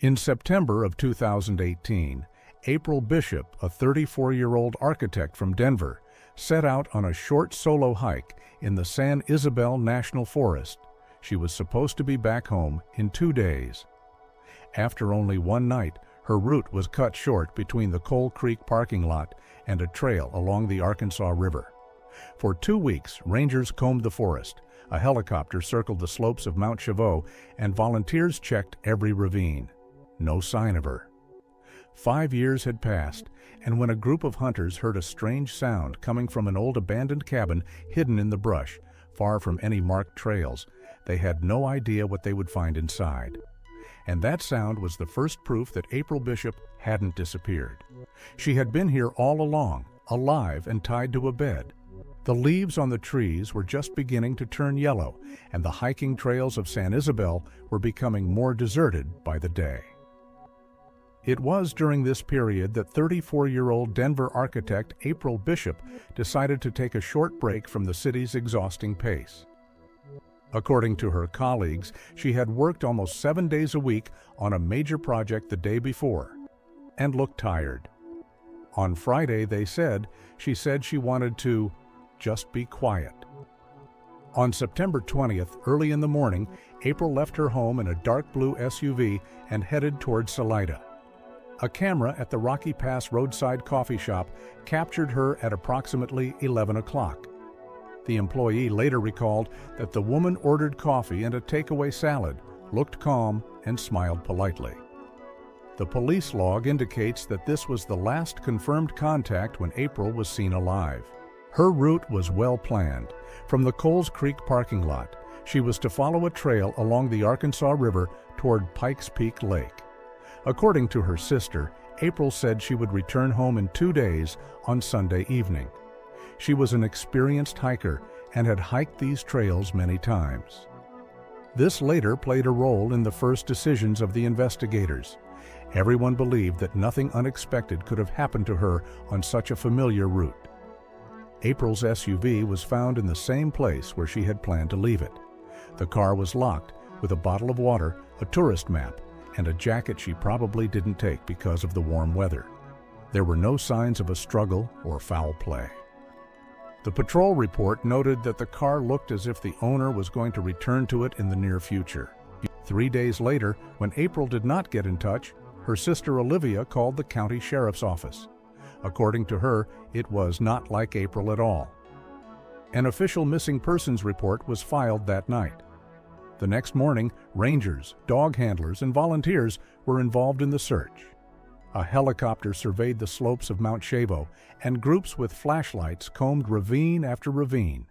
In September of 2018, April Bishop, a 34-year-old architect from Denver, set out on a short solo hike in the San Isabel National Forest. She was supposed to be back home in 2 days. After only one night, her route was cut short between the Coal Creek parking lot and a trail along the Arkansas River. For 2 weeks, rangers combed the forest, a helicopter circled the slopes of Mount Chavot, and volunteers checked every ravine. No sign of her. 5 years had passed, and when a group of hunters heard a strange sound coming from an old abandoned cabin hidden in the brush, far from any marked trails, they had no idea what they would find inside. And that sound was the first proof that April Bishop hadn't disappeared. She had been here all along, alive and tied to a bed. The leaves on the trees were just beginning to turn yellow, and the hiking trails of San Isabel were becoming more deserted by the day. It was during this period that 34-year-old Denver architect April Bishop decided to take a short break from the city's exhausting pace. According to her colleagues, she had worked almost 7 days a week on a major project the day before and looked tired. On Friday, she said she wanted to just be quiet. On September 20th, early in the morning, April left her home in a dark blue SUV and headed toward Salida. A camera at the Rocky Pass roadside coffee shop captured her at approximately 11 o'clock. The employee later recalled that the woman ordered coffee and a takeaway salad, looked calm, and smiled politely. The police log indicates that this was the last confirmed contact when April was seen alive. Her route was well planned. From the Coal Creek parking lot, she was to follow a trail along the Arkansas River toward Pikes Peak Lake. According to her sister, April said she would return home in 2 days on Sunday evening. She was an experienced hiker and had hiked these trails many times. This later played a role in the first decisions of the investigators. Everyone believed that nothing unexpected could have happened to her on such a familiar route. April's SUV was found in the same place where she had planned to leave it. The car was locked with a bottle of water, a tourist map, and a jacket she probably didn't take because of the warm weather. There were no signs of a struggle or foul play. The patrol report noted that the car looked as if the owner was going to return to it in the near future. 3 days later, when April did not get in touch, her sister Olivia called the county sheriff's office. According to her, it was not like April at all. An official missing persons report was filed that night. The next morning, rangers, dog handlers, and volunteers were involved in the search. A helicopter surveyed the slopes of Mount Chavot, and groups with flashlights combed ravine after ravine.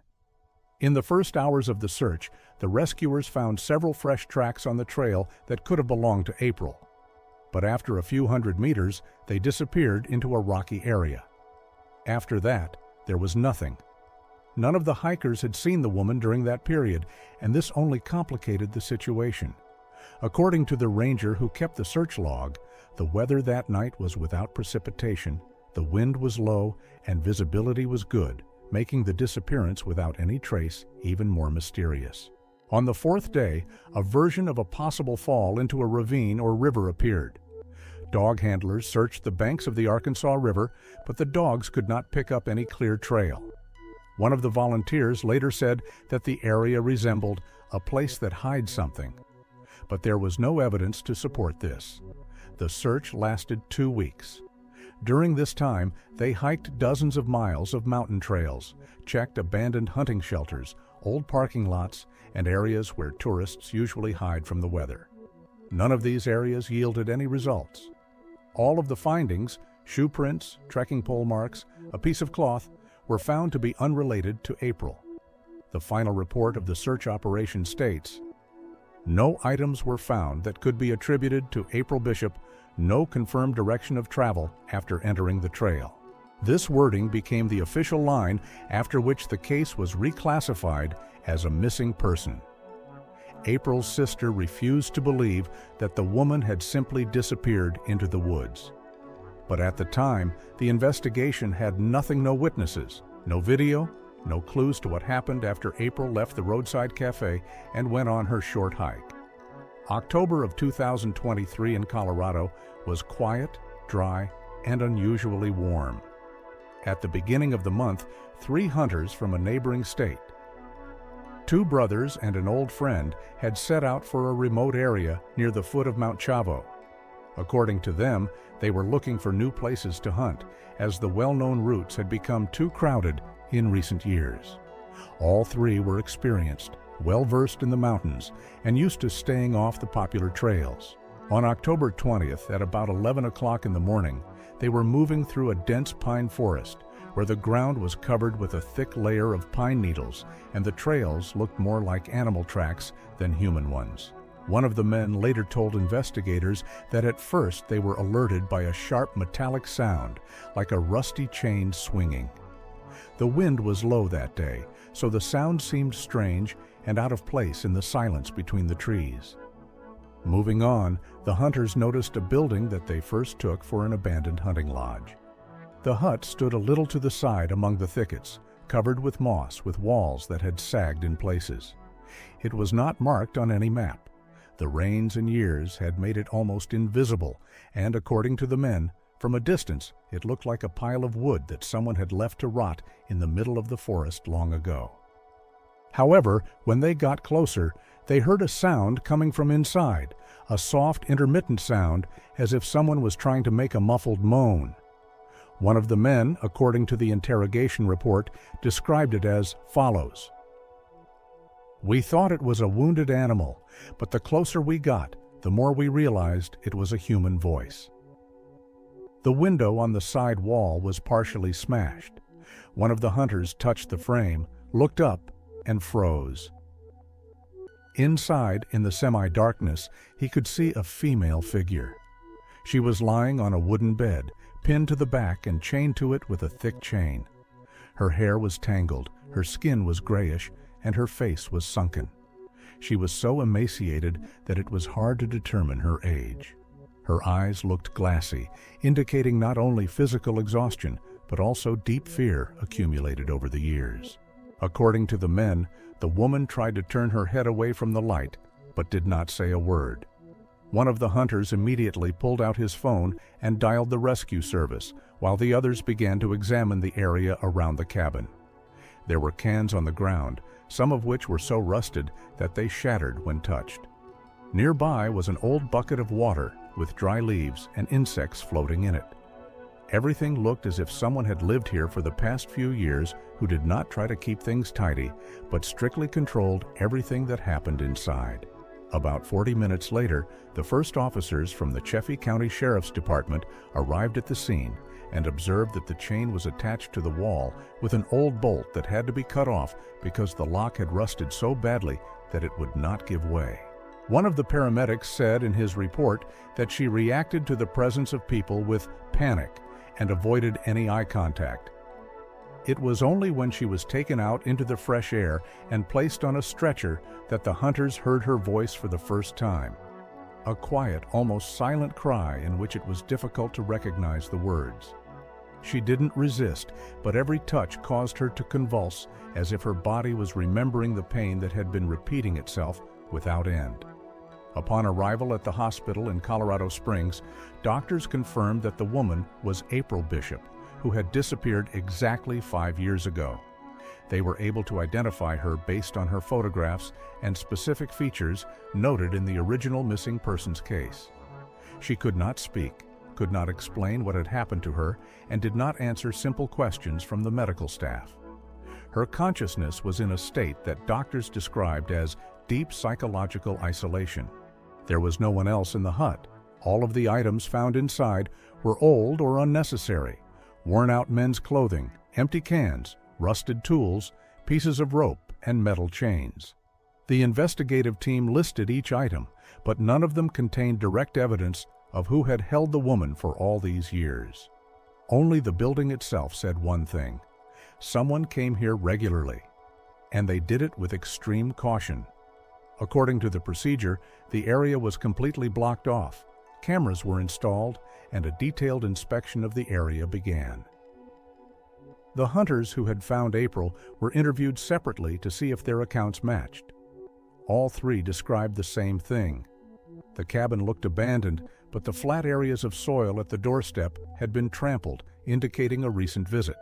In the first hours of the search, the rescuers found several fresh tracks on the trail that could have belonged to April. But after a few hundred meters, they disappeared into a rocky area. After that, there was nothing. None of the hikers had seen the woman during that period, and this only complicated the situation. According to the ranger who kept the search log, the weather that night was without precipitation, the wind was low, and visibility was good, making the disappearance without any trace even more mysterious. On the fourth day, a version of a possible fall into a ravine or river appeared. Dog handlers searched the banks of the Arkansas River, but the dogs could not pick up any clear trail. One of the volunteers later said that the area resembled a place that hides something. But there was no evidence to support this. The search lasted 2 weeks. During this time, they hiked dozens of miles of mountain trails, checked abandoned hunting shelters, old parking lots, and areas where tourists usually hide from the weather. None of these areas yielded any results. All of the findings, shoe prints, trekking pole marks, a piece of cloth, were found to be unrelated to April. The final report of the search operation states, "No items were found that could be attributed to April Bishop, no confirmed direction of travel after entering the trail." This wording became the official line after which the case was reclassified as a missing person. April's sister refused to believe that the woman had simply disappeared into the woods. But at the time, the investigation had no witnesses, no video, no clues to what happened after April left the roadside cafe and went on her short hike. October of 2023 in Colorado was quiet, dry, and unusually warm. At the beginning of the month, 3 hunters from a neighboring state, 2 brothers and an old friend, had set out for a remote area near the foot of Mount Chavo. According to them, they were looking for new places to hunt, as the well-known routes had become too crowded in recent years. All 3 were experienced, well-versed in the mountains, and used to staying off the popular trails. On October 20th, at about 11 o'clock in the morning, they were moving through a dense pine forest, where the ground was covered with a thick layer of pine needles, and the trails looked more like animal tracks than human ones. One of the men later told investigators that at first they were alerted by a sharp metallic sound, like a rusty chain swinging. The wind was low that day, so the sound seemed strange and out of place in the silence between the trees. Moving on, the hunters noticed a building that they first took for an abandoned hunting lodge. The hut stood a little to the side among the thickets, covered with moss with walls that had sagged in places. It was not marked on any map. The rains and years had made it almost invisible, and according to the men, from a distance it looked like a pile of wood that someone had left to rot in the middle of the forest long ago. However, when they got closer, they heard a sound coming from inside, a soft, intermittent sound, as if someone was trying to make a muffled moan. One of the men, according to the interrogation report, described it as follows: "We thought it was a wounded animal, but the closer we got, the more we realized it was a human voice." The window on the side wall was partially smashed. One of the hunters touched the frame, looked up, and froze. Inside, in the semi-darkness, he could see a female figure. She was lying on a wooden bed, pinned to the back and chained to it with a thick chain. Her hair was tangled, her skin was grayish, and her face was sunken. She was so emaciated that it was hard to determine her age. Her eyes looked glassy, indicating not only physical exhaustion, but also deep fear accumulated over the years. According to the men, the woman tried to turn her head away from the light, but did not say a word. One of the hunters immediately pulled out his phone and dialed the rescue service, while the others began to examine the area around the cabin. There were cans on the ground, some of which were so rusted that they shattered when touched. Nearby was an old bucket of water with dry leaves and insects floating in it. Everything looked as if someone had lived here for the past few years who did not try to keep things tidy, but strictly controlled everything that happened inside. About 40 minutes later, the first officers from the Chaffee County Sheriff's Department arrived at the scene and observed that the chain was attached to the wall with an old bolt that had to be cut off because the lock had rusted so badly that it would not give way. One of the paramedics said in his report that she reacted to the presence of people with panic and avoided any eye contact. It was only when she was taken out into the fresh air and placed on a stretcher that the hunters heard her voice for the first time. A quiet, almost silent cry in which it was difficult to recognize the words. She didn't resist, but every touch caused her to convulse, as if her body was remembering the pain that had been repeating itself without end. Upon arrival at the hospital in Colorado Springs, doctors confirmed that the woman was April Bishop, who had disappeared exactly 5 years ago. They were able to identify her based on her photographs and specific features noted in the original missing persons case. She could not speak, could not explain what had happened to her, and did not answer simple questions from the medical staff. Her consciousness was in a state that doctors described as deep psychological isolation. There was no one else in the hut. All of the items found inside were old or unnecessary: worn-out men's clothing, empty cans, rusted tools, pieces of rope, and metal chains. The investigative team listed each item, but none of them contained direct evidence of who had held the woman for all these years. Only the building itself said one thing: someone came here regularly, and they did it with extreme caution. According to the procedure, the area was completely blocked off, cameras were installed, and a detailed inspection of the area began. The hunters who had found April were interviewed separately to see if their accounts matched. All 3 described the same thing: The cabin looked abandoned, but the flat areas of soil at the doorstep had been trampled, indicating a recent visit.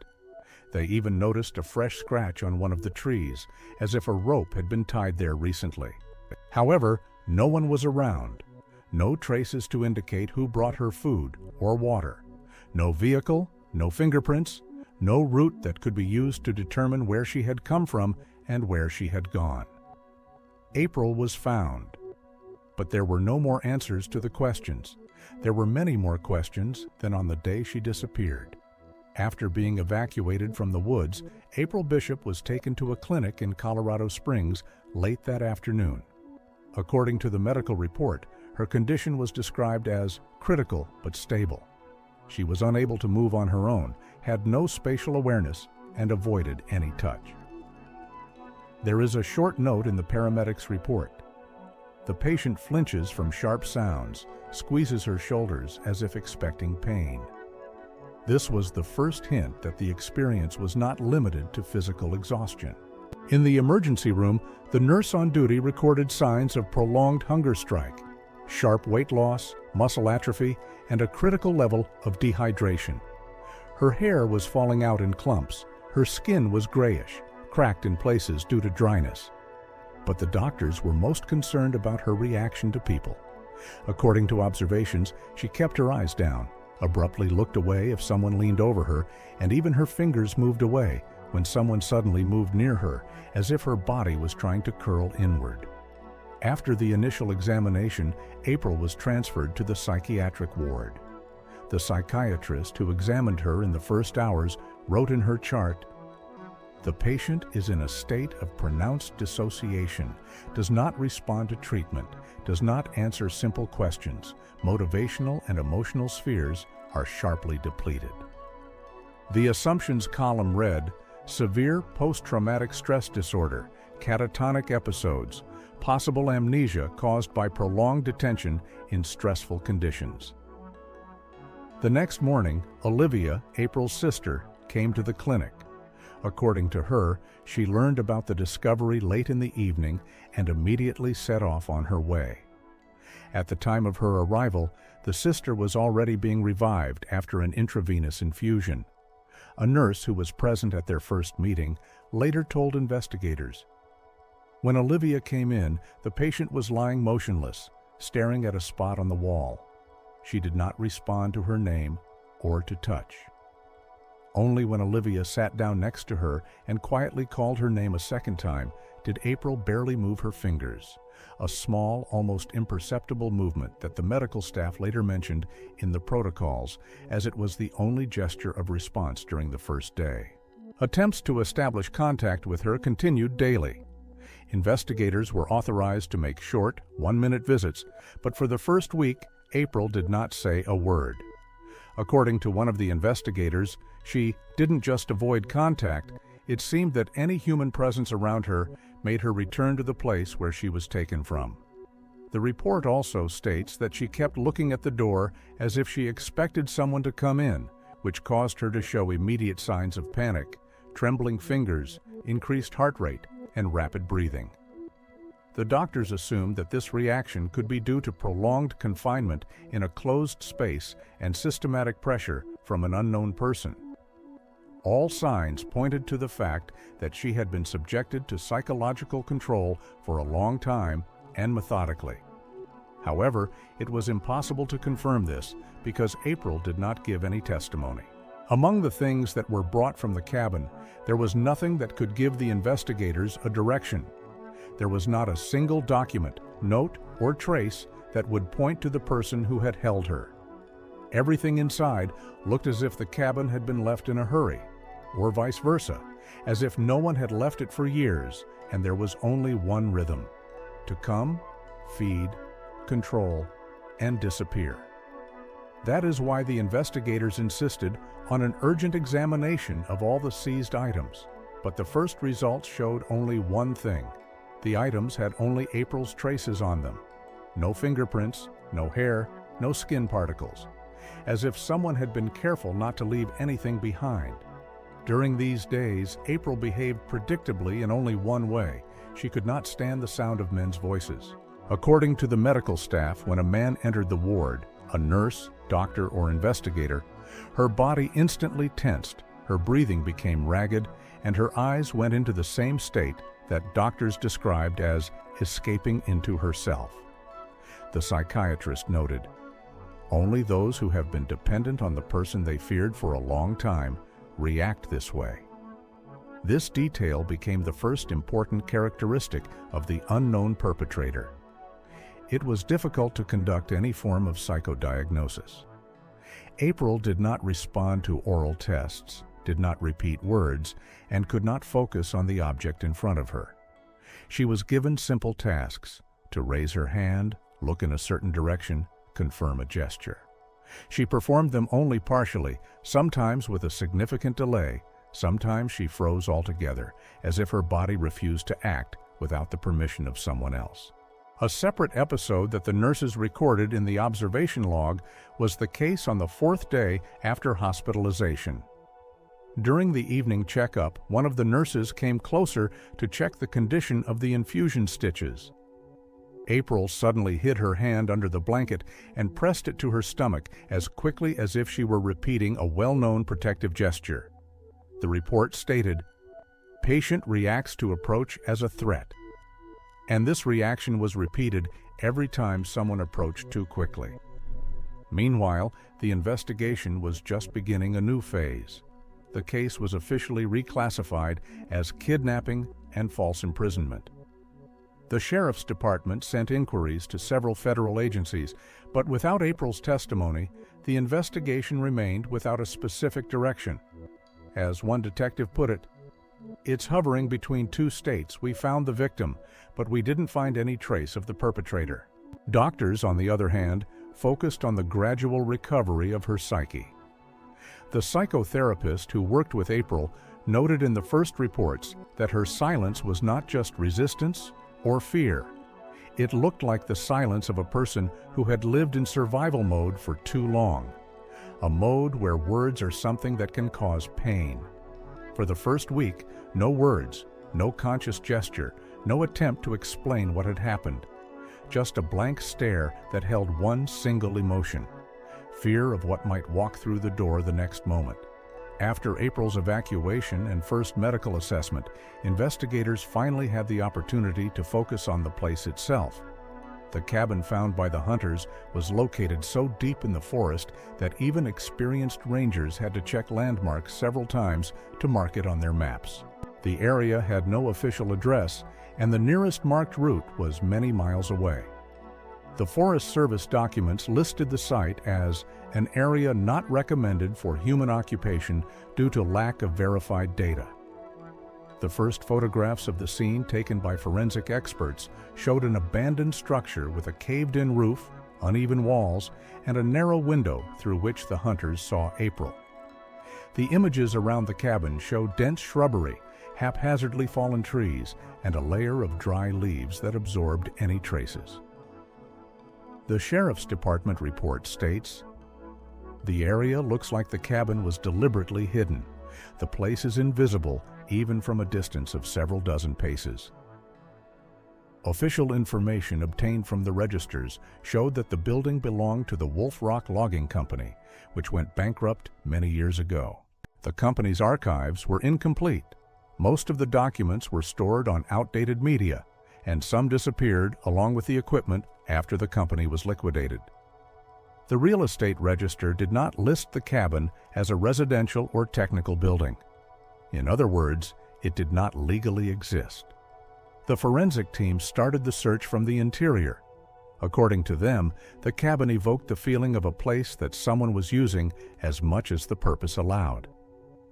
They even noticed a fresh scratch on one of the trees, as if a rope had been tied there recently. However, no one was around. No traces to indicate who brought her food or water. No vehicle, no fingerprints, no route that could be used to determine where she had come from and where she had gone. April was found. But there were no more answers to the questions. There were many more questions than on the day she disappeared. After being evacuated from the woods, April Bishop was taken to a clinic in Colorado Springs late that afternoon. According to the medical report, her condition was described as critical but stable. She was unable to move on her own, had no spatial awareness, and avoided any touch. There is a short note in the paramedics' report. The patient flinches from sharp sounds, squeezes her shoulders as if expecting pain. This was the first hint that the experience was not limited to physical exhaustion. In the emergency room, the nurse on duty recorded signs of prolonged hunger strike, sharp weight loss, muscle atrophy, and a critical level of dehydration. Her hair was falling out in clumps. Her skin was grayish, cracked in places due to dryness. But the doctors were most concerned about her reaction to people. According to observations, she kept her eyes down, abruptly looked away if someone leaned over her, and even her fingers moved away when someone suddenly moved near her, as if her body was trying to curl inward. After the initial examination, April was transferred to the psychiatric ward. The psychiatrist who examined her in the first hours wrote in her chart, "The patient is in a state of pronounced dissociation, does not respond to treatment, does not answer simple questions. Motivational and emotional spheres are sharply depleted." The assumptions column read, "Severe post-traumatic stress disorder, catatonic episodes, possible amnesia caused by prolonged detention in stressful conditions." The next morning, Olivia, April's sister, came to the clinic. According to her, she learned about the discovery late in the evening and immediately set off on her way. At the time of her arrival, the sister was already being revived after an intravenous infusion. A nurse who was present at their first meeting later told investigators, "When Olivia came in, the patient was lying motionless, staring at a spot on the wall. She did not respond to her name or to touch. Only when Olivia sat down next to her and quietly called her name a second time did April barely move her fingers, a small, almost imperceptible movement that the medical staff later mentioned in the protocols as it was the only gesture of response during the first day. Attempts to establish contact with her continued daily. Investigators were authorized to make short, one-minute visits, but for the first week, April did not say a word. According to one of the investigators, she didn't just avoid contact, it seemed that any human presence around her made her return to the place where she was taken from. The report also states that she kept looking at the door as if she expected someone to come in, which caused her to show immediate signs of panic, trembling fingers, increased heart rate, and rapid breathing. The doctors assumed that this reaction could be due to prolonged confinement in a closed space and systematic pressure from an unknown person. All signs pointed to the fact that she had been subjected to psychological control for a long time and methodically. However, it was impossible to confirm this because April did not give any testimony. Among the things that were brought from the cabin, there was nothing that could give the investigators a direction. There was not a single document, note, or trace that would point to the person who had held her. Everything inside looked as if the cabin had been left in a hurry, or vice versa, as if no one had left it for years and there was only one rhythm: to come, feed, control, and disappear. That is why the investigators insisted on an urgent examination of all the seized items. But the first results showed only one thing. The items had only April's traces on them. No fingerprints, no hair, no skin particles. As if someone had been careful not to leave anything behind. During these days, April behaved predictably in only one way. She could not stand the sound of men's voices. According to the medical staff, when a man entered the ward, a nurse, doctor, or investigator, her body instantly tensed, her breathing became ragged, and her eyes went into the same state that doctors described as escaping into herself. The psychiatrist noted, "Only those who have been dependent on the person they feared for a long time react this way." This detail became the first important characteristic of the unknown perpetrator. It was difficult to conduct any form of psychodiagnosis. April did not respond to oral tests, did not repeat words, and could not focus on the object in front of her. She was given simple tasks: to raise her hand, look in a certain direction, confirm a gesture. She performed them only partially, sometimes with a significant delay. Sometimes she froze altogether, as if her body refused to act without the permission of someone else. A separate episode that the nurses recorded in the observation log was the case on the 4th day after hospitalization. During the evening checkup, one of the nurses came closer to check the condition of the infusion stitches. April suddenly hid her hand under the blanket and pressed it to her stomach as quickly as if she were repeating a well-known protective gesture. The report stated, "Patient reacts to approach as a threat." And this reaction was repeated every time someone approached too quickly. Meanwhile, the investigation was just beginning a new phase. The case was officially reclassified as kidnapping and false imprisonment. The Sheriff's Department sent inquiries to several federal agencies, but without April's testimony, the investigation remained without a specific direction. As one detective put it, "It's hovering between two states. We found the victim, but we didn't find any trace of the perpetrator." Doctors, on the other hand, focused on the gradual recovery of her psyche. The psychotherapist who worked with April noted in the first reports that her silence was not just resistance or fear. It looked like the silence of a person who had lived in survival mode for too long, a mode where words are something that can cause pain. For the first week, no words, no conscious gesture, no attempt to explain what had happened. Just a blank stare that held one single emotion: fear of what might walk through the door the next moment. After April's evacuation and first medical assessment, investigators finally had the opportunity to focus on the place itself. The cabin found by the hunters was located so deep in the forest that even experienced rangers had to check landmarks several times to mark it on their maps. The area had no official address, and the nearest marked route was many miles away. The Forest Service documents listed the site as an area not recommended for human occupation due to lack of verified data. The first photographs of the scene taken by forensic experts showed an abandoned structure with a caved-in roof, uneven walls, and a narrow window through which the hunters saw April. The images around the cabin showed dense shrubbery, haphazardly fallen trees, and a layer of dry leaves that absorbed any traces. The Sheriff's Department report states, "The area looks like the cabin was deliberately hidden. The place is invisible even from a distance of several dozen paces." Official information obtained from the registers showed that the building belonged to the Wolf Rock Logging Company, which went bankrupt many years ago. The company's archives were incomplete. Most of the documents were stored on outdated media, and some disappeared along with the equipment after the company was liquidated. The real estate register did not list the cabin as a residential or technical building. In other words, it did not legally exist. The forensic team started the search from the interior. According to them, the cabin evoked the feeling of a place that someone was using as much as the purpose allowed.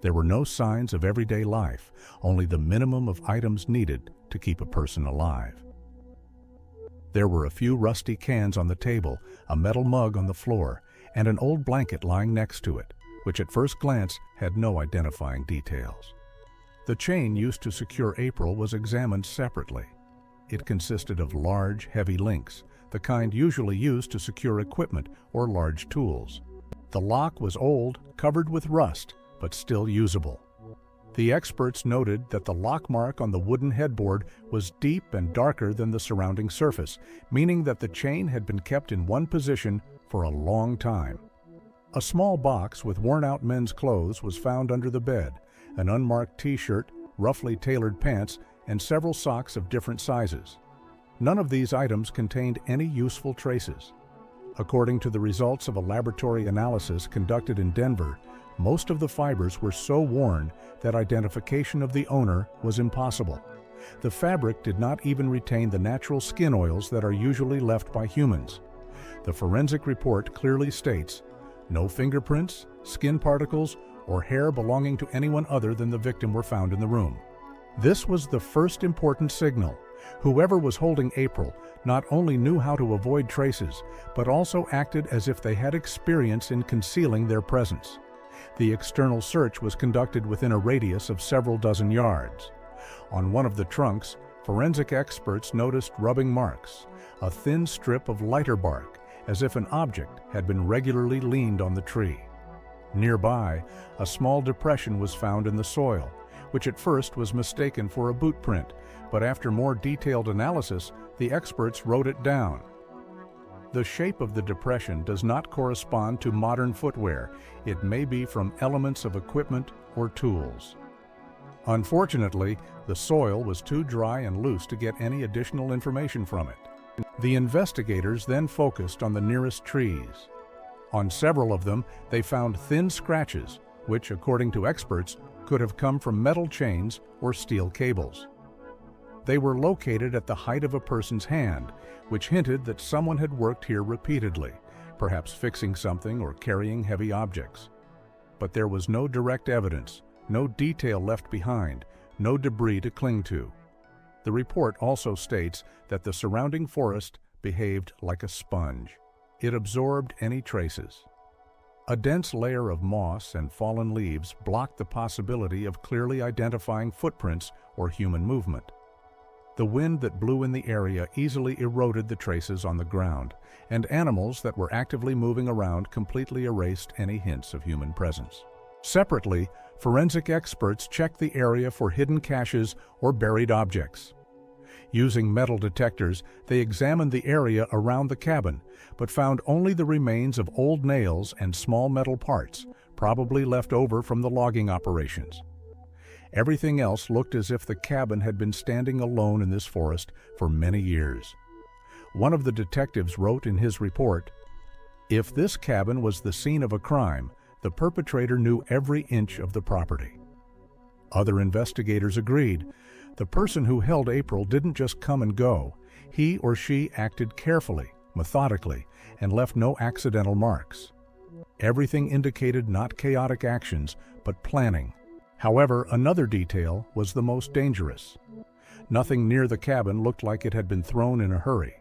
There were no signs of everyday life, only the minimum of items needed to keep a person alive. There were a few rusty cans on the table, a metal mug on the floor, and an old blanket lying next to it, which at first glance had no identifying details. The chain used to secure April was examined separately. It consisted of large, heavy links, the kind usually used to secure equipment or large tools. The lock was old, covered with rust, but still usable. The experts noted that the lock mark on the wooden headboard was deep and darker than the surrounding surface, meaning that the chain had been kept in one position for a long time. A small box with worn-out men's clothes was found under the bed, an unmarked t-shirt, roughly tailored pants, and several socks of different sizes. None of these items contained any useful traces. According to the results of a laboratory analysis conducted in Denver, most of the fibers were so worn that identification of the owner was impossible. The fabric did not even retain the natural skin oils that are usually left by humans. The forensic report clearly states, no fingerprints, skin particles, or hair belonging to anyone other than the victim were found in the room. This was the first important signal. Whoever was holding April not only knew how to avoid traces, but also acted as if they had experience in concealing their presence. The external search was conducted within a radius of several dozen yards. On one of the trunks, forensic experts noticed rubbing marks, a thin strip of lighter bark, as if an object had been regularly leaned on the tree. Nearby, a small depression was found in the soil, which at first was mistaken for a boot print, but after more detailed analysis, the experts wrote it down. The shape of the depression does not correspond to modern footwear. It may be from elements of equipment or tools. Unfortunately, the soil was too dry and loose to get any additional information from it. The investigators then focused on the nearest trees. On several of them, they found thin scratches, which, according to experts, could have come from metal chains or steel cables. They were located at the height of a person's hand, which hinted that someone had worked here repeatedly, perhaps fixing something or carrying heavy objects. But there was no direct evidence, no detail left behind, no debris to cling to. The report also states that the surrounding forest behaved like a sponge. It absorbed any traces. A dense layer of moss and fallen leaves blocked the possibility of clearly identifying footprints or human movement. The wind that blew in the area easily eroded the traces on the ground, and animals that were actively moving around completely erased any hints of human presence. Separately, forensic experts checked the area for hidden caches or buried objects. Using metal detectors, they examined the area around the cabin, but found only the remains of old nails and small metal parts, probably left over from the logging operations. Everything else looked as if the cabin had been standing alone in this forest for many years. One of the detectives wrote in his report, "If this cabin was the scene of a crime, the perpetrator knew every inch of the property." Other investigators agreed. The person who held April didn't just come and go. He or she acted carefully, methodically, and left no accidental marks. Everything indicated not chaotic actions, but planning. However, another detail was the most dangerous. Nothing near the cabin looked like it had been thrown in a hurry.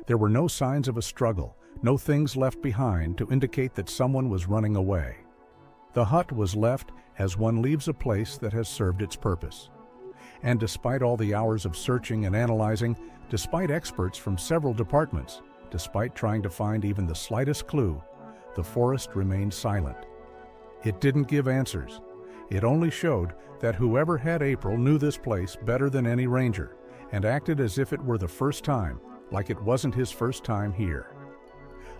There were no signs of a struggle, no things left behind to indicate that someone was running away. The hut was left as one leaves a place that has served its purpose. And despite all the hours of searching and analyzing, despite experts from several departments, despite trying to find even the slightest clue, the forest remained silent. It didn't give answers. It only showed that whoever had April knew this place better than any ranger, and acted as if it were the first time, like it wasn't his first time here.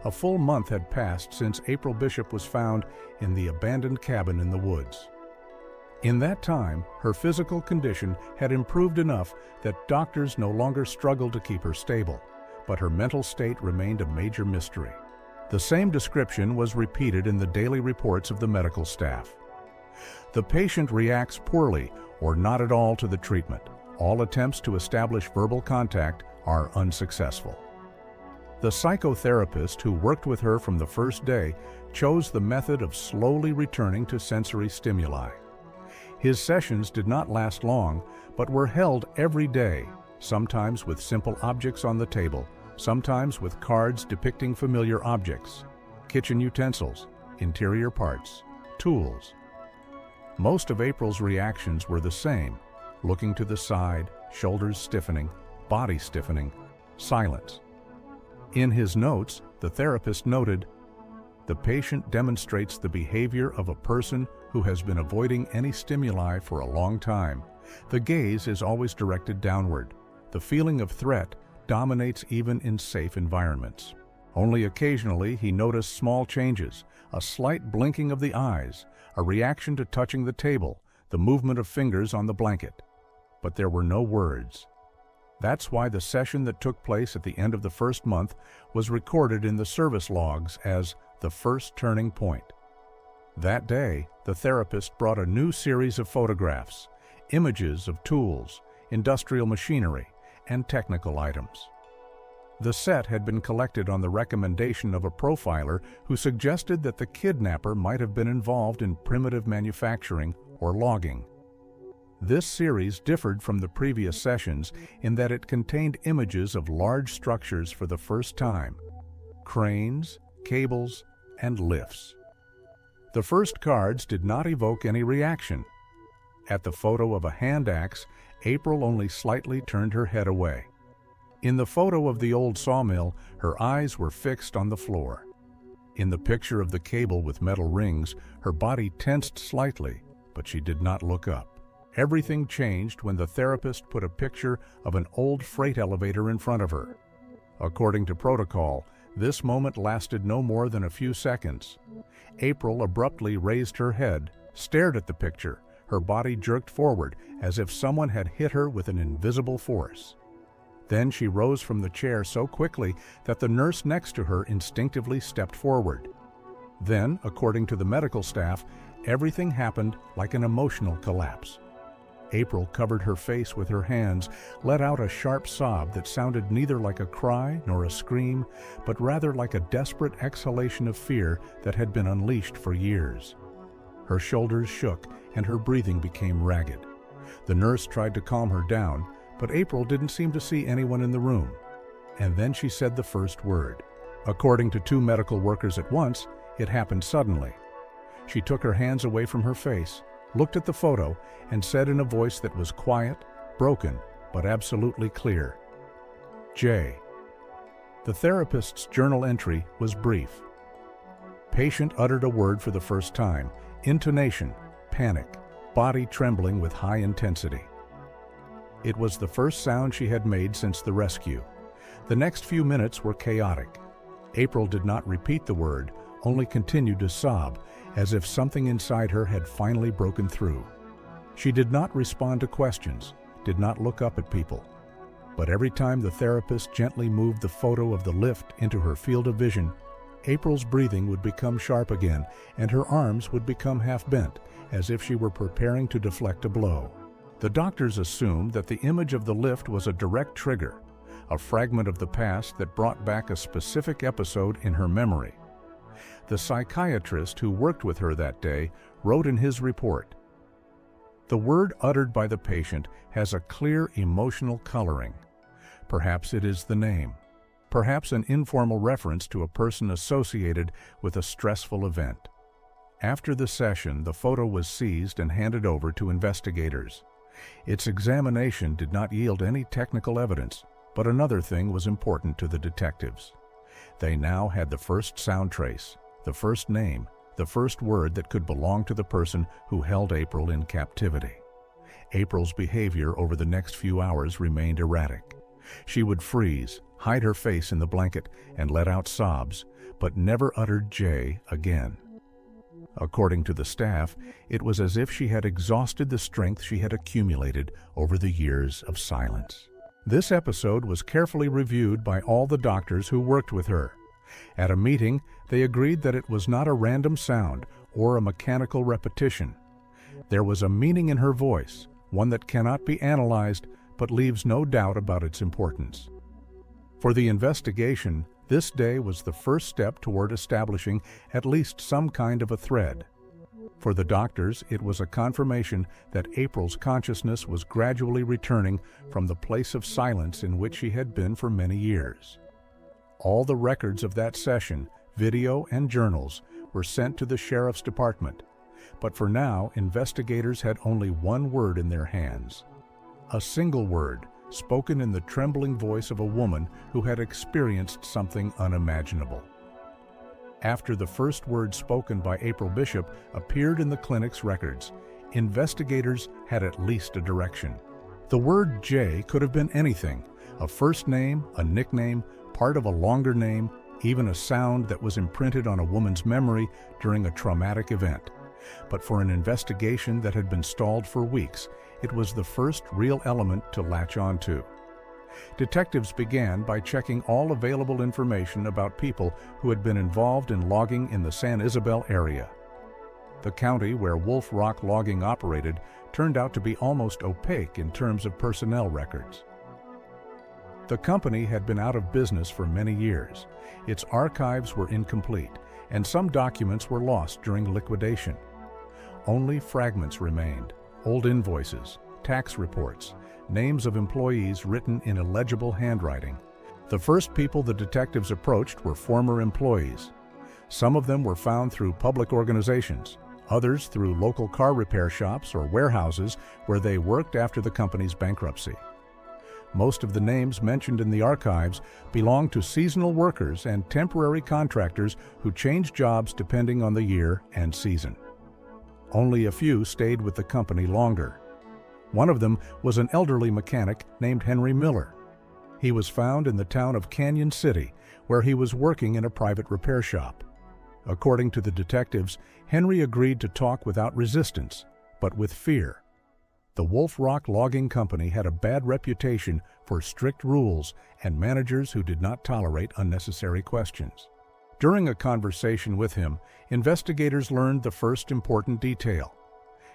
A full month had passed since April Bishop was found in the abandoned cabin in the woods. In that time, her physical condition had improved enough that doctors no longer struggled to keep her stable, but her mental state remained a major mystery. The same description was repeated in the daily reports of the medical staff. The patient reacts poorly or not at all to the treatment. All attempts to establish verbal contact are unsuccessful. The psychotherapist who worked with her from the first day chose the method of slowly returning to sensory stimuli. His sessions did not last long, but were held every day, sometimes with simple objects on the table, sometimes with cards depicting familiar objects, kitchen utensils, interior parts, tools. Most of April's reactions were the same: looking to the side, shoulders stiffening, body stiffening, silence. In his notes, the therapist noted, The patient demonstrates the behavior of a person who has been avoiding any stimuli for a long time. The gaze is always directed downward. The feeling of threat dominates even in safe environments. Only occasionally he noticed small changes, a slight blinking of the eyes, a reaction to touching the table, the movement of fingers on the blanket. But there were no words. That's why the session that took place at the end of the first month was recorded in the service logs as the first turning point. That day, the therapist brought a new series of photographs, images of tools, industrial machinery, and technical items. The set had been collected on the recommendation of a profiler who suggested that the kidnapper might have been involved in primitive manufacturing or logging. This series differed from the previous sessions in that it contained images of large structures for the first time: cranes, cables, and lifts. The first cards did not evoke any reaction. At the photo of a hand axe, April only slightly turned her head away. In the photo of the old sawmill, her eyes were fixed on the floor. In the picture of the cable with metal rings, her body tensed slightly, but she did not look up. Everything changed when the therapist put a picture of an old freight elevator in front of her. According to protocol, this moment lasted no more than a few seconds. April abruptly raised her head, stared at the picture. Her body jerked forward as if someone had hit her with an invisible force. Then she rose from the chair so quickly that the nurse next to her instinctively stepped forward. Then, according to the medical staff, everything happened like an emotional collapse. April covered her face with her hands, let out a sharp sob that sounded neither like a cry nor a scream, but rather like a desperate exhalation of fear that had been unleashed for years. Her shoulders shook and her breathing became ragged. The nurse tried to calm her down, but April didn't seem to see anyone in the room. And then she said the first word. According to two medical workers at once, it happened suddenly. She took her hands away from her face, looked at the photo, and said in a voice that was quiet, broken, but absolutely clear, "J." The therapist's journal entry was brief. Patient uttered a word for the first time, intonation, panic, body trembling with high intensity. It was the first sound she had made since the rescue. The next few minutes were chaotic. April did not repeat the word, only continued to sob, as if something inside her had finally broken through. She did not respond to questions, did not look up at people. But every time the therapist gently moved the photo of the lift into her field of vision, April's breathing would become sharp again, and her arms would become half-bent, as if she were preparing to deflect a blow. The doctors assumed that the image of the lift was a direct trigger, a fragment of the past that brought back a specific episode in her memory. The psychiatrist who worked with her that day wrote in his report, "The word uttered by the patient has a clear emotional coloring. Perhaps it is the name. Perhaps an informal reference to a person associated with a stressful event." After the session, the photo was seized and handed over to investigators. Its examination did not yield any technical evidence, but another thing was important to the detectives. They now had the first sound trace, the first name, the first word that could belong to the person who held April in captivity. April's behavior over the next few hours remained erratic. She would freeze, hide her face in the blanket, and let out sobs, but never uttered "J" again. According to the staff, it was as if she had exhausted the strength she had accumulated over the years of silence. This episode was carefully reviewed by all the doctors who worked with her. At a meeting, they agreed that it was not a random sound or a mechanical repetition. There was a meaning in her voice, one that cannot be analyzed but leaves no doubt about its importance. For the investigation, this day was the first step toward establishing at least some kind of a thread. For the doctors, it was a confirmation that April's consciousness was gradually returning from the place of silence in which she had been for many years. All the records of that session, video and journals, were sent to the sheriff's department. But for now, investigators had only one word in their hands. A single word, spoken in the trembling voice of a woman who had experienced something unimaginable. After the first words spoken by April Bishop appeared in the clinic's records, investigators had at least a direction. The word J could have been anything: a first name, a nickname, part of a longer name, even a sound that was imprinted on a woman's memory during a traumatic event. But for an investigation that had been stalled for weeks, it was the first real element to latch onto. Detectives began by checking all available information about people who had been involved in logging in the San Isabel area. The county where Wolf Rock Logging operated turned out to be almost opaque in terms of personnel records. The company had been out of business for many years. Its archives were incomplete, and some documents were lost during liquidation. Only fragments remained: old invoices, tax reports, names of employees written in illegible handwriting. The first people the detectives approached were former employees. Some of them were found through public organizations, others through local car repair shops or warehouses where they worked after the company's bankruptcy. Most of the names mentioned in the archives belonged to seasonal workers and temporary contractors who changed jobs depending on the year and season. Only a few stayed with the company longer. One of them was an elderly mechanic named Henry Miller. He was found in the town of Canyon City, where he was working in a private repair shop. According to the detectives, Henry agreed to talk without resistance, but with fear. The Wolf Rock Logging Company had a bad reputation for strict rules and managers who did not tolerate unnecessary questions. During a conversation with him, investigators learned the first important detail.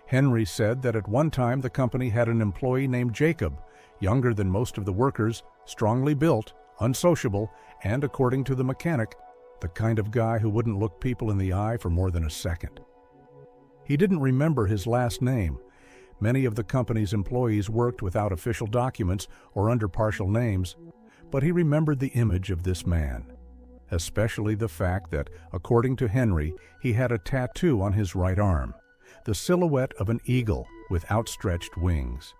Henry said that at one time the company had an employee named Jacob, younger than most of the workers, strongly built, unsociable, and, according to the mechanic, the kind of guy who wouldn't look people in the eye for more than a second. He didn't remember his last name. Many of the company's employees worked without official documents or under partial names, but he remembered the image of this man, especially the fact that, according to Henry, he had a tattoo on his right arm, the silhouette of an eagle with outstretched wings.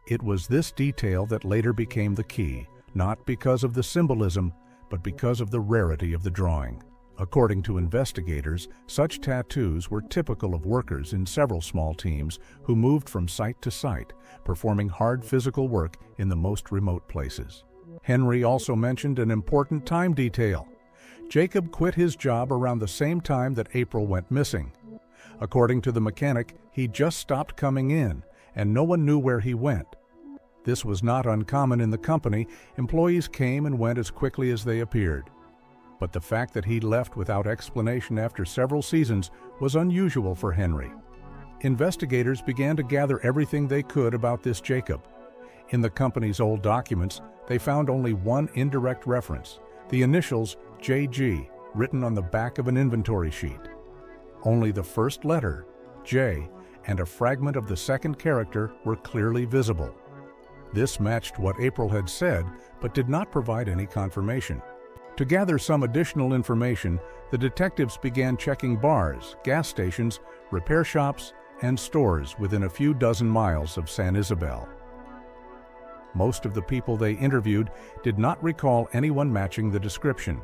It was this detail that later became the key, not because of the symbolism, but because of the rarity of the drawing. According to investigators, such tattoos were typical of workers in several small teams who moved from site to site, performing hard physical work in the most remote places. Henry also mentioned an important time detail. Jacob quit his job around the same time that April went missing. According to the mechanic, he just stopped coming in, and no one knew where he went. This was not uncommon in the company. Employees came and went as quickly as they appeared. But the fact that he left without explanation after several seasons was unusual for Henry. Investigators began to gather everything they could about this Jacob. In the company's old documents, they found only one indirect reference, the initials JG, written on the back of an inventory sheet. Only the first letter, J, and a fragment of the second character were clearly visible. This matched what April had said, but did not provide any confirmation. To gather some additional information, the detectives began checking bars, gas stations, repair shops, and stores within a few dozen miles of San Isabel. Most of the people they interviewed did not recall anyone matching the description,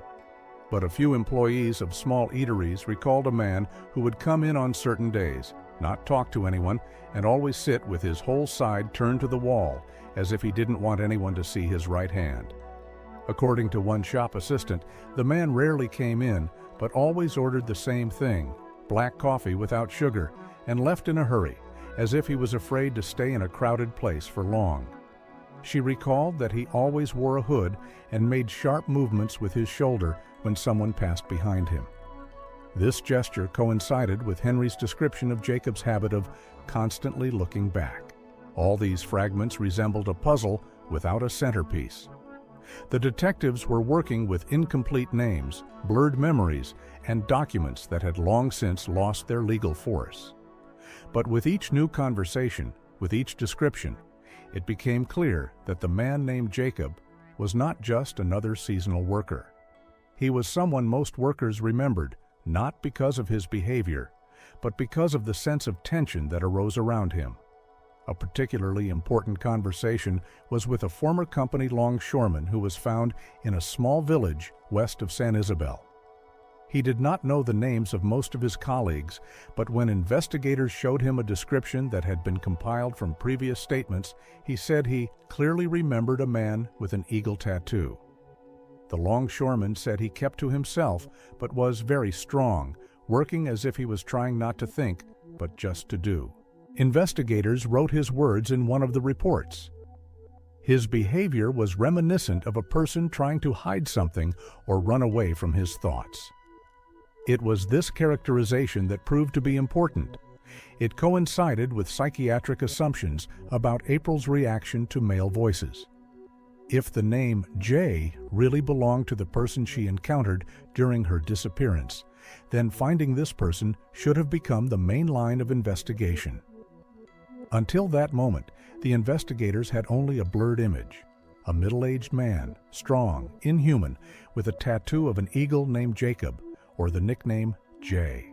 but a few employees of small eateries recalled a man who would come in on certain days, not talk to anyone, and always sit with his whole side turned to the wall, as if he didn't want anyone to see his right hand. According to one shop assistant, the man rarely came in, but always ordered the same thing, black coffee without sugar, and left in a hurry, as if he was afraid to stay in a crowded place for long. She recalled that he always wore a hood and made sharp movements with his shoulder when someone passed behind him. This gesture coincided with Henry's description of Jacob's habit of constantly looking back. All these fragments resembled a puzzle without a centerpiece. The detectives were working with incomplete names, blurred memories, and documents that had long since lost their legal force. But with each new conversation, with each description, it became clear that the man named Jacob was not just another seasonal worker. He was someone most workers remembered, not because of his behavior, but because of the sense of tension that arose around him. A particularly important conversation was with a former company longshoreman who was found in a small village west of San Isabel. He did not know the names of most of his colleagues, but when investigators showed him a description that had been compiled from previous statements, he said he clearly remembered a man with an eagle tattoo. The longshoreman said he kept to himself, but was very strong, working as if he was trying not to think, but just to do. Investigators wrote his words in one of the reports. His behavior was reminiscent of a person trying to hide something or run away from his thoughts. It was this characterization that proved to be important. It coincided with psychiatric assumptions about April's reaction to male voices. If the name Jay really belonged to the person she encountered during her disappearance, then finding this person should have become the main line of investigation. Until that moment, the investigators had only a blurred image. A middle-aged man, strong, inhuman, with a tattoo of an eagle named Jacob, or the nickname Jay.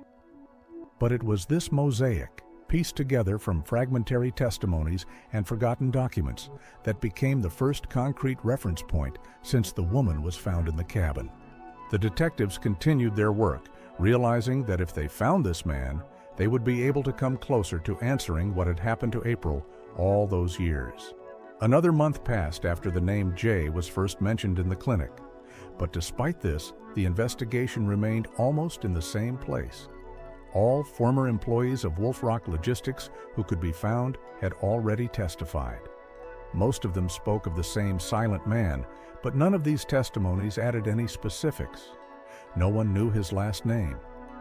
But it was this mosaic, pieced together from fragmentary testimonies and forgotten documents, that became the first concrete reference point since the woman was found in the cabin. The detectives continued their work, realizing that if they found this man, they would be able to come closer to answering what had happened to April all those years. Another month passed after the name Jay was first mentioned in the clinic, but despite this, the investigation remained almost in the same place. All former employees of Wolf Rock Logistics who could be found had already testified. Most of them spoke of the same silent man, but none of these testimonies added any specifics. No one knew his last name.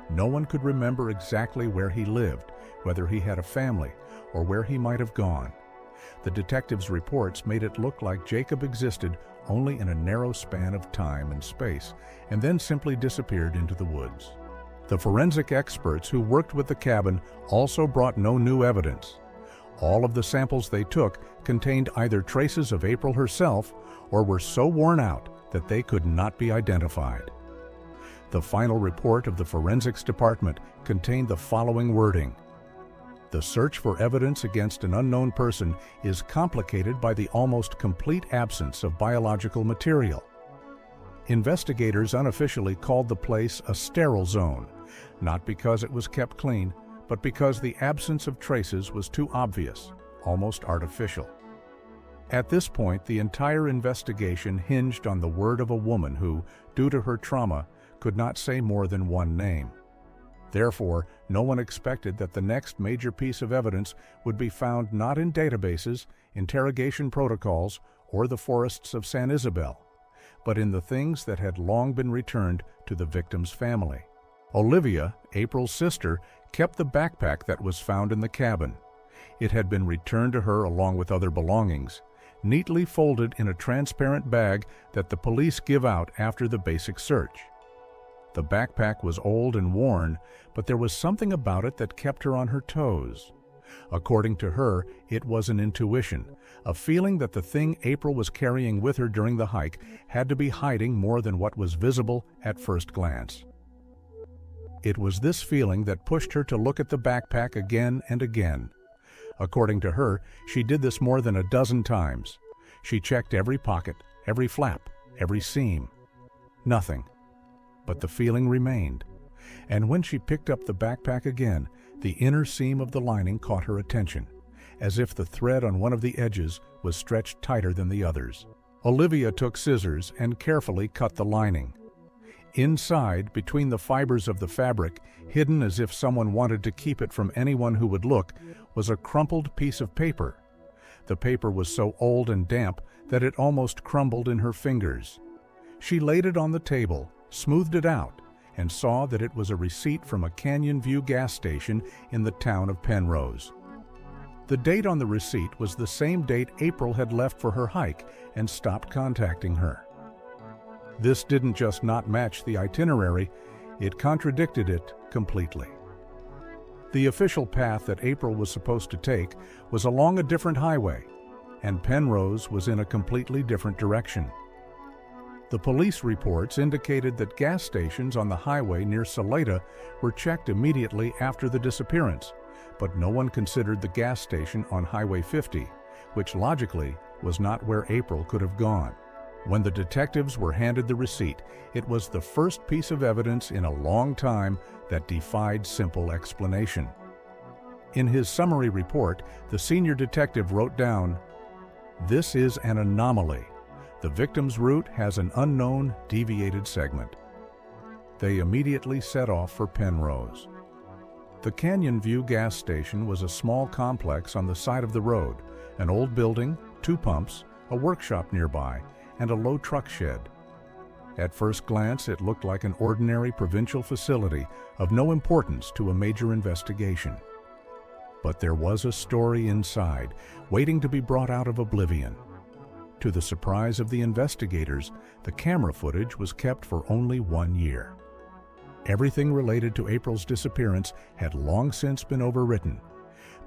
No one could remember exactly where he lived, whether he had a family, or where he might have gone. The detectives' reports made it look like Jacob existed only in a narrow span of time and space, and then simply disappeared into the woods. The forensic experts who worked with the cabin also brought no new evidence. All of the samples they took contained either traces of April herself or were so worn out that they could not be identified. The final report of the forensics department contained the following wording: "The search for evidence against an unknown person is complicated by the almost complete absence of biological material." Investigators unofficially called the place a sterile zone, not because it was kept clean, but because the absence of traces was too obvious, almost artificial. At this point, the entire investigation hinged on the word of a woman who, due to her trauma, could not say more than one name. Therefore, no one expected that the next major piece of evidence would be found not in databases, interrogation protocols, or the forests of San Isabel, but in the things that had long been returned to the victim's family. Olivia, April's sister, kept the backpack that was found in the cabin. It had been returned to her along with other belongings, neatly folded in a transparent bag that the police give out after the basic search. The backpack was old and worn, but there was something about it that kept her on her toes. According to her, it was an intuition, a feeling that the thing April was carrying with her during the hike had to be hiding more than what was visible at first glance. It was this feeling that pushed her to look at the backpack again and again. According to her, she did this more than a dozen times. She checked every pocket, every flap, every seam. Nothing. But the feeling remained. And when she picked up the backpack again, the inner seam of the lining caught her attention, as if the thread on one of the edges was stretched tighter than the others. Olivia took scissors and carefully cut the lining. Inside, between the fibers of the fabric, hidden as if someone wanted to keep it from anyone who would look, was a crumpled piece of paper. The paper was so old and damp that it almost crumbled in her fingers. She laid it on the table, smoothed it out, and saw that it was a receipt from a Canyon View gas station in the town of Penrose. The date on the receipt was the same date April had left for her hike and stopped contacting her. This didn't just not match the itinerary, it contradicted it completely. The official path that April was supposed to take was along a different highway, and Penrose was in a completely different direction. The police reports indicated that gas stations on the highway near Salida were checked immediately after the disappearance, but no one considered the gas station on Highway 50, which logically was not where April could have gone. When the detectives were handed the receipt, it was the first piece of evidence in a long time that defied simple explanation. In his summary report, the senior detective wrote down, "This is an anomaly. The victim's route has an unknown, deviated segment." They immediately set off for Penrose. The Canyon View gas station was a small complex on the side of the road, an old building, 2 pumps, a workshop nearby, and a low truck shed. At first glance, it looked like an ordinary provincial facility of no importance to a major investigation. But there was a story inside, waiting to be brought out of oblivion. To the surprise of the investigators, the camera footage was kept for only 1 year. Everything related to April's disappearance had long since been overwritten,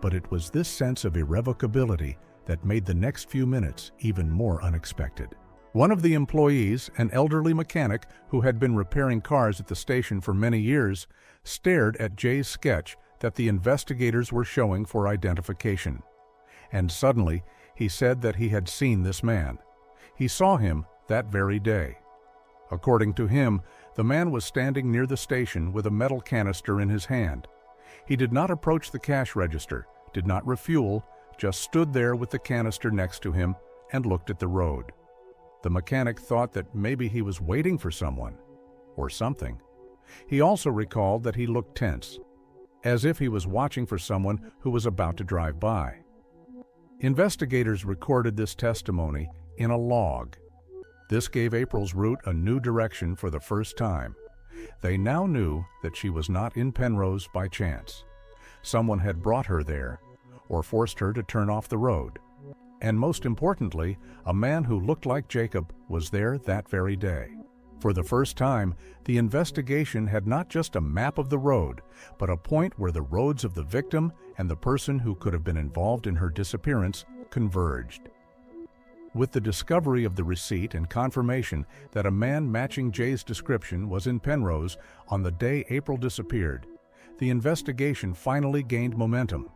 but it was this sense of irrevocability that made the next few minutes even more unexpected. One of the employees, an elderly mechanic who had been repairing cars at the station for many years, stared at Jay's sketch that the investigators were showing for identification. And suddenly, he said that he had seen this man. He saw him that very day. According to him, the man was standing near the station with a metal canister in his hand. He did not approach the cash register, did not refuel, just stood there with the canister next to him and looked at the road. The mechanic thought that maybe he was waiting for someone, or something. He also recalled that he looked tense, as if he was watching for someone who was about to drive by. Investigators recorded this testimony in a log. This gave April's route a new direction for the first time. They now knew that she was not in Penrose by chance. Someone had brought her there, or forced her to turn off the road. And most importantly, a man who looked like Jacob was there that very day. For the first time, the investigation had not just a map of the road, but a point where the roads of the victim and the person who could have been involved in her disappearance converged. With the discovery of the receipt and confirmation that a man matching Jay's description was in Penrose on the day April disappeared, the investigation finally gained momentum.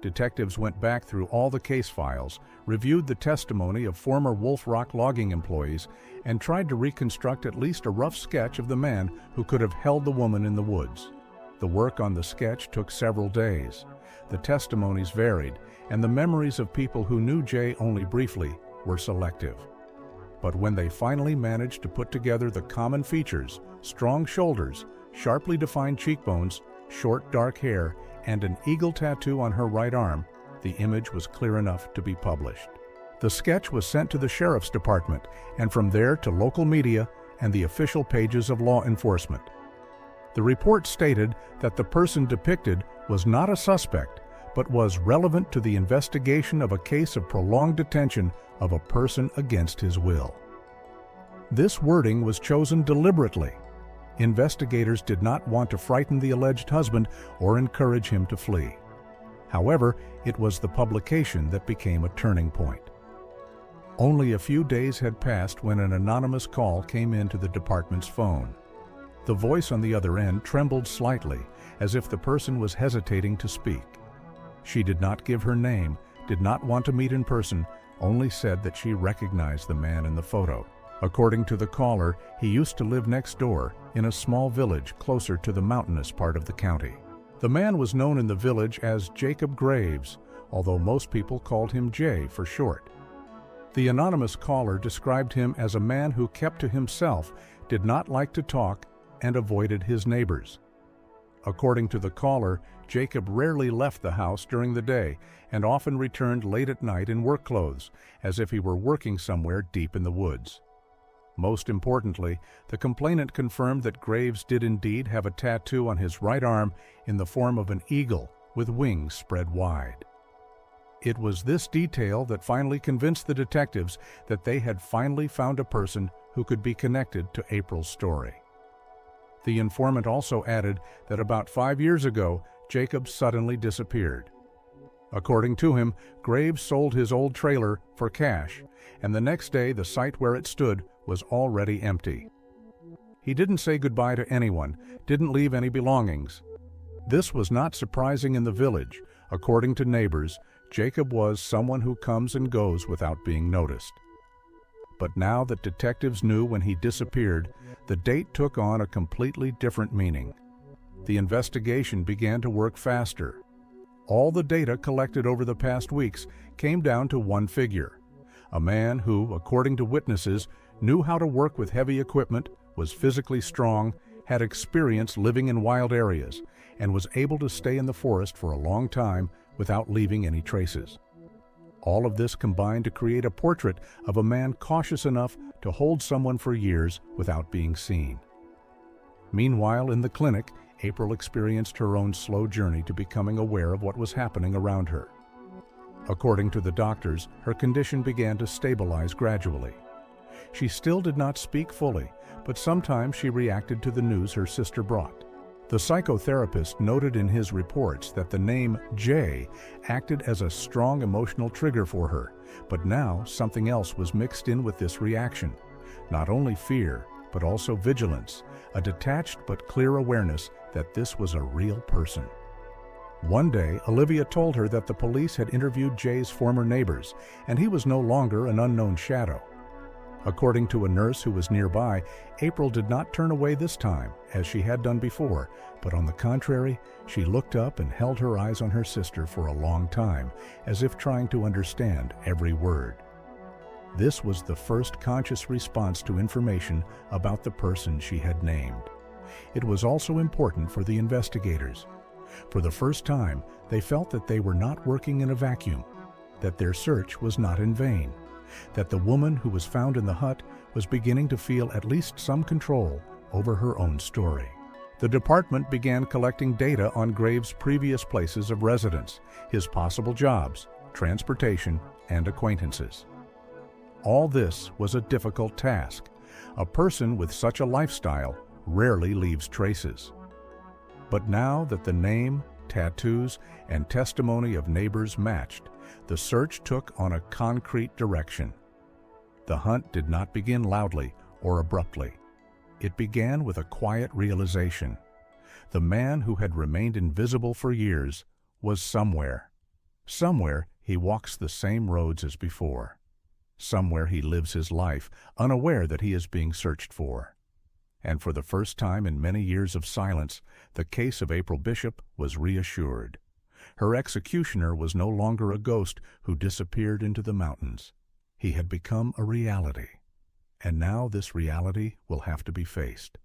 Detectives went back through all the case files, reviewed the testimony of former Wolf Rock logging employees, and tried to reconstruct at least a rough sketch of the man who could have held the woman in the woods. The work on the sketch took several days. The testimonies varied, and the memories of people who knew Jay only briefly were selective. But when they finally managed to put together the common features, strong shoulders, sharply defined cheekbones, short dark hair, and an eagle tattoo on her right arm, the image was clear enough to be published. The sketch was sent to the sheriff's department, and from there to local media and the official pages of law enforcement. The report stated that the person depicted was not a suspect, but was relevant to the investigation of a case of prolonged detention of a person against his will. This wording was chosen deliberately. Investigators did not want to frighten the alleged husband or encourage him to flee. However, it was the publication that became a turning point. Only a few days had passed when an anonymous call came into the department's phone. The voice on the other end trembled slightly, as if the person was hesitating to speak. She did not give her name, did not want to meet in person, only said that she recognized the man in the photo. According to the caller, he used to live next door in a small village closer to the mountainous part of the county. The man was known in the village as Jacob Graves, although most people called him Jay for short. The anonymous caller described him as a man who kept to himself, did not like to talk, and avoided his neighbors. According to the caller, Jacob rarely left the house during the day and often returned late at night in work clothes, as if he were working somewhere deep in the woods. Most importantly, the complainant confirmed that Graves did indeed have a tattoo on his right arm in the form of an eagle with wings spread wide. It was this detail that finally convinced the detectives that they had finally found a person who could be connected to April's story. The informant also added that about 5 years ago, Jacob suddenly disappeared. According to him, Graves sold his old trailer for cash, and the next day the site where it stood was already empty. He didn't say goodbye to anyone, didn't leave any belongings. This was not surprising in the village. According to neighbors, Jacob was someone who comes and goes without being noticed. But now that detectives knew when he disappeared, the date took on a completely different meaning. The investigation began to work faster. All the data collected over the past weeks came down to one figure: a man who, according to witnesses, knew how to work with heavy equipment, was physically strong, had experience living in wild areas, and was able to stay in the forest for a long time without leaving any traces. All of this combined to create a portrait of a man cautious enough to hold someone for years without being seen. Meanwhile, in the clinic, April experienced her own slow journey to becoming aware of what was happening around her. According to the doctors, her condition began to stabilize gradually. She still did not speak fully, but sometimes she reacted to the news her sister brought. The psychotherapist noted in his reports that the name Jay acted as a strong emotional trigger for her, but now something else was mixed in with this reaction. Not only fear, but also vigilance, a detached but clear awareness that this was a real person. One day, Olivia told her that the police had interviewed Jay's former neighbors, and he was no longer an unknown shadow. According to a nurse who was nearby, April did not turn away this time, as she had done before, but on the contrary, she looked up and held her eyes on her sister for a long time, as if trying to understand every word. This was the first conscious response to information about the person she had named. It was also important for the investigators. For the first time, they felt that they were not working in a vacuum, that their search was not in vain, that the woman who was found in the hut was beginning to feel at least some control over her own story. The department began collecting data on Graves' previous places of residence, his possible jobs, transportation, and acquaintances. All this was a difficult task. A person with such a lifestyle rarely leaves traces. But now that the name, tattoos, and testimony of neighbors matched, the search took on a concrete direction. The hunt did not begin loudly or abruptly. It began with a quiet realization. The man who had remained invisible for years was somewhere. Somewhere he walks the same roads as before. Somewhere he lives his life, unaware that he is being searched for. And for the first time in many years of silence, the case of April Bishop was reassured. Her executioner was no longer a ghost who disappeared into the mountains. He had become a reality. And now this reality will have to be faced.